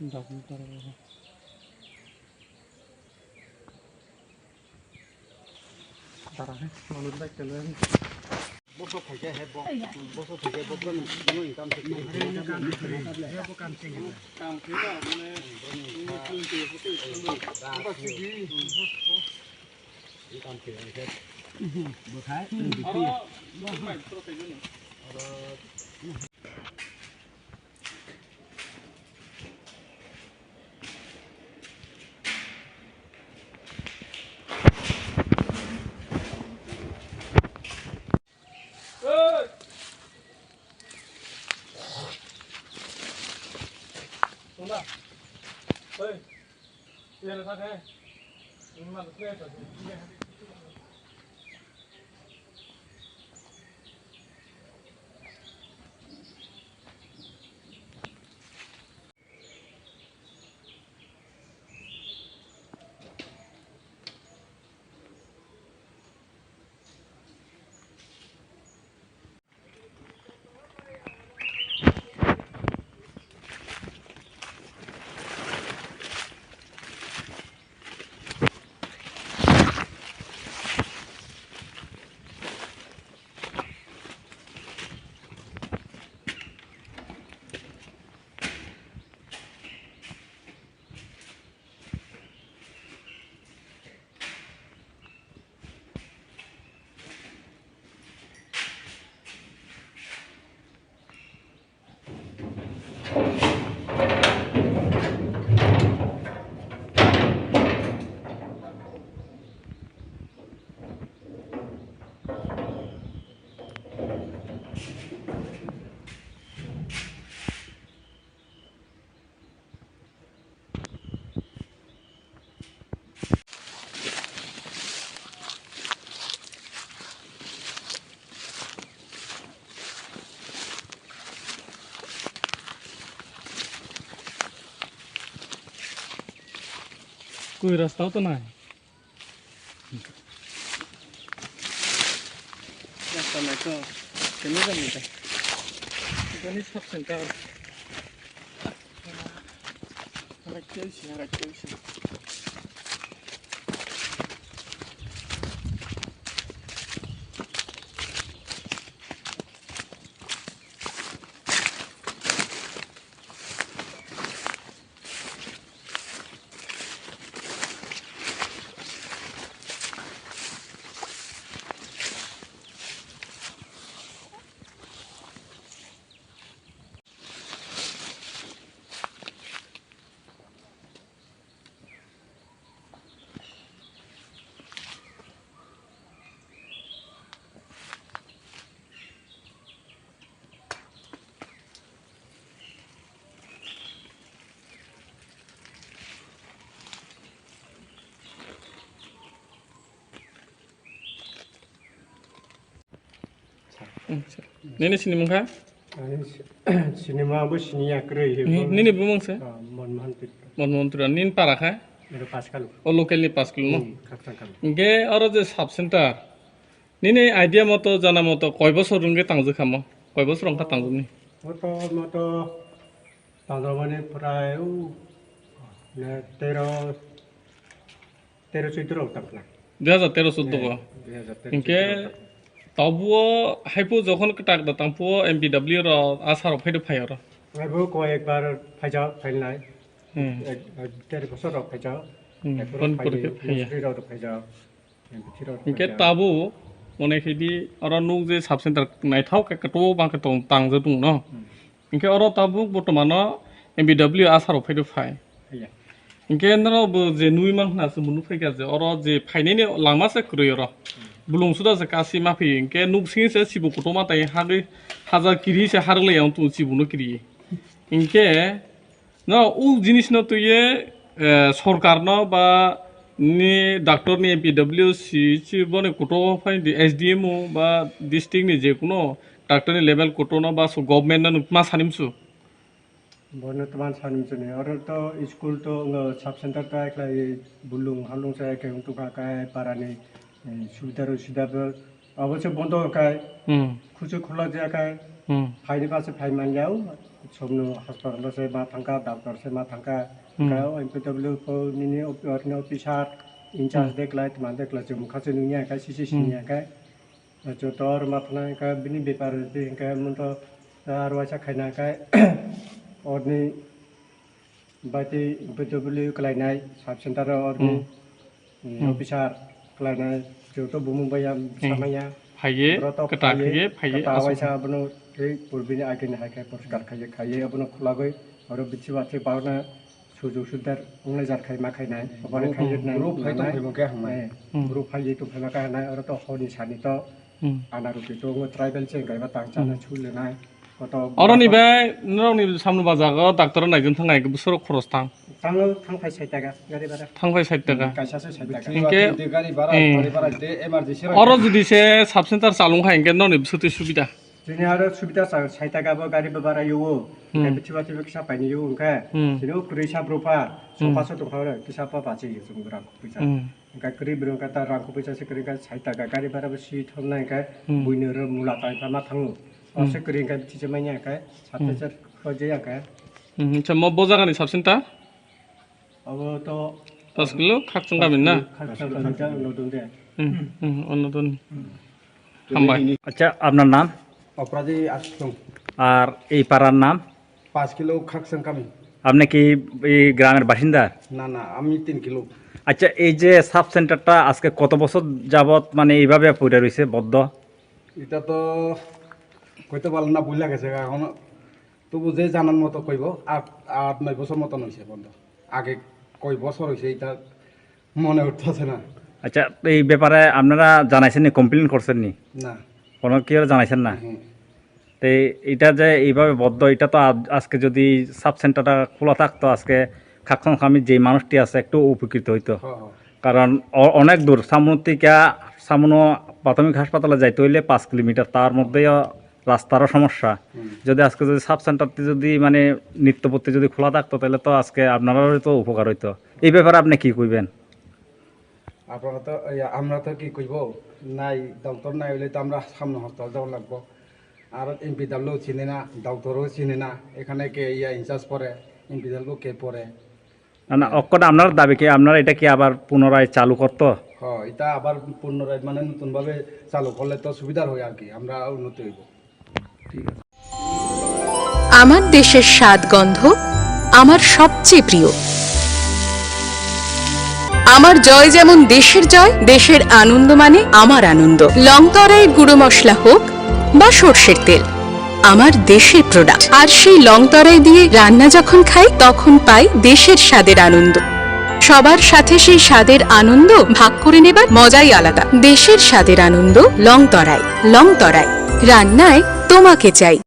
Dapat taruh. Taruh menurut saya kalian. Bố phải cái hết bố phải cái bố cái nó income thì nó cam bố cam chênh Cam thế nào mà nó cương tiền có tự nó bác sĩ gì cam thì hết bố thái bố phải tôi phải cái này Tunda, ơi, tiền là sao thế? Nhưng mà thuê phải thuê. कोई रास्ता तो ना है रास्ता नहीं तो कितने का मिलता है इतनी सब सेंटर रखते Nini sini mungka? cinema bố sinia kere Nini bumung se? mon Monturan nin para kah? itu Pascal O local ni pas kilo. kakak Nge aro je sub center. Nini idea moto jana moto koi bosor rungge tangju kamo. Koi bosor rongka tangju ni. moto tanggal mana perai ne tero cedera tak lah 2013 চোদ্দ ko. Inke tabuo haipu যখন ketak datang puo MPW ro asar phaidu phayar. aku kau ekbar pajak pernah dari besar orang pajak Pon pur ke phaya. pajak Inke tabu mone khidi aro nuk je sub center naithau ke kato bang ke tong tangju dung no. Inke aro tabu botomano MPW asar phaidu phay. Inke naro bo je nui man na se munu phai ga je oro je phaine ni langma se kryo ro bulung suda se kasi ma phi inke nuk sing se sibu kutoma tai hagi haja kiri se harle yang tu sibu no kiri inke no u jinis no tu ye sorkar no ba ni doctor ni MPW si bone kuto phai di SDM ba district ni je kuno doctor ni level kuto no ba so government no ma sanimsu Bono teman sanim sini. Orang to school to nge sub center to ek lai bulung halung saya ke untuk kakai para ni sudah অবশ্য বন্ধ কায় হুম খুচু খোলা জায়গায় হুম ফাইনি পাশে ফাইমান যাও সমনো হাসপাতাল সে মা থাকা ডাক্তার সে মা থাকা গাও এমপিডব্লিউ को নিনি অফিসার ইনচার্জ দেখলাই তোমার দেখলাই যে মুখাছে নুনিয়া কায় সিসি সিনিয়া কায় যতর মাথনা কায় বিনি ব্যাপার কায় মতো আর ওয়াসা খাইনা কায় অরনি বাতি এমপিডব্লিউ কলাইনাই সাব সেন্টার অরনি অফিসার কলাইনাই যত বুমুবাইয়া সামায়া फाइये कटा खाइए फाइये आवासा अपनो ए पूर्बिनि आगे हाय खाय पुरस्कार खाइए खाइए अपनो खुलागै और बिछि बाथि पावना सुजुग सुदार उंगले जार खाय मा खायनाय अपने खाइए ना ग्रुप फाइ तो फैमो के हमाय ग्रुप फाइए तो फैमा खायनाय और तो हनि सानि तो आनारुपि तो ट्राइबल से गायबा तांचाना छुलेनाय अरनि बे नरनि सामनु बाजागा डाक्टर नायजों थांनाय बोसोर खरस थां थाङो थांफाय 60 टाका गारि भारा थांफाय 60 टाका कायसासे 60 टाका इनके गारि भारा दे इमारजेन्सि अर जुदिसे साब सेन्टार चालुं खाय इनके नरनि बिसोरति सुबिदा जोंनि आरो सुबिदा 60 टाकाबो गारिबो भारा युवो बिथिबाथि बिसा पाइनि युवो ओंका जेनो कुरै साब्रफा सफासो दंखारो किसापा बाचि जों रां फैसा ओंका कुरै ब्रंका ता रांखौ फैसा से कुरै 60 टाका गारि भाराबो सि थमनाय का बुइनो र मुला ताइफा मा थाङो असे कुरै का बिथिसे माइया का 7000 खजे का अच्छा म बजागानि साब सेन्टार अब तो 10 किलो खाकसं गामिन ना खाकसं नदुन दे অন্যতন হামবাই আচ্ছা আপনার নাম অপরাধী আসছং আর এই পাড়ার নাম 5 কিলো খাকসং কামি আপনি কি এই গ্রামের বাসিন্দা না না আমি 3 কিলো আচ্ছা এই যে সাব সেন্টারটা আজকে কত বছর যাবত মানে এইভাবে পড়ে রয়েছে বদ্ধ এটা তো কইতে পারলাম না বুঝলা গেছে এখন তবু যে জানার মতো কইব 8-9 বছর মতন হয়েছে বন্ধ আগে কই বছর হয়েছে এটা মনে উঠতেছে না আচ্ছা এই ব্যাপারে আপনারা জানাইছেন নি কমপ্লেন করছেন নি না কোনো কি আর জানাইছেন না তো এটা যে এইভাবে বদ্ধ এটা তো আজকে যদি সাব সেন্টারটা খোলা থাকতো আজকে খাকসং খামির যে মানুষটি আছে একটু উপকৃত হইতো কারণ অনেক দূর সামনো থেকে সামনো প্রাথমিক হাসপাতালে যাইতে হইলে 5 কিলোমিটার তার মধ্যেও রাস্তারও সমস্যা যদি আজকে যদি সাব সেন্টারটি যদি মানে নিত্যপত্তি যদি খোলা থাকতো তাহলে তো আজকে আপনারাও তো উপকার হইতো এই ব্যাপারে আপনি কি কইবেন আপনারা তো আমরা তো কি কইব নাই ডক্টর নাই হইলে তো আমরা সামনে হাসপাতাল যাওয়া লাগবো আর এমপিডব্লিউ চিনে না ডক্টরও চিনে না এখানে কে ইনচার্জ পড়ে এমপিডব্লিউ কে পড়ে না অক্ষটা আপনার দাবি কি আপনারা এটা কি আবার পুনরায় চালু করতো হ্যাঁ এটা আবার পুনরায় মানে নতুনভাবে চালু করলে তো সুবিধার হয় আর কি আমরা উন্নতি হইব ঠিক আছে আমার দেশের স্বাদ গন্ধ আমার সবচেয়ে প্রিয় আমার জয় যেমন দেশের জয় দেশের আনন্দ মানে আমার আনন্দ লংতরাইয়ের গুঁড়ো মশলা হোক বা সরষের তেল আমার দেশের প্রোডাক্ট আর সেই লংতরাই দিয়ে রান্না যখন খাই তখন পাই দেশের স্বাদের আনন্দ সবার সাথে সেই স্বাদের আনন্দ ভাগ করে নেবার মজাই আলাদা দেশের স্বাদের আনন্দ লংতরাই রান্নায় তোমাকে চাই।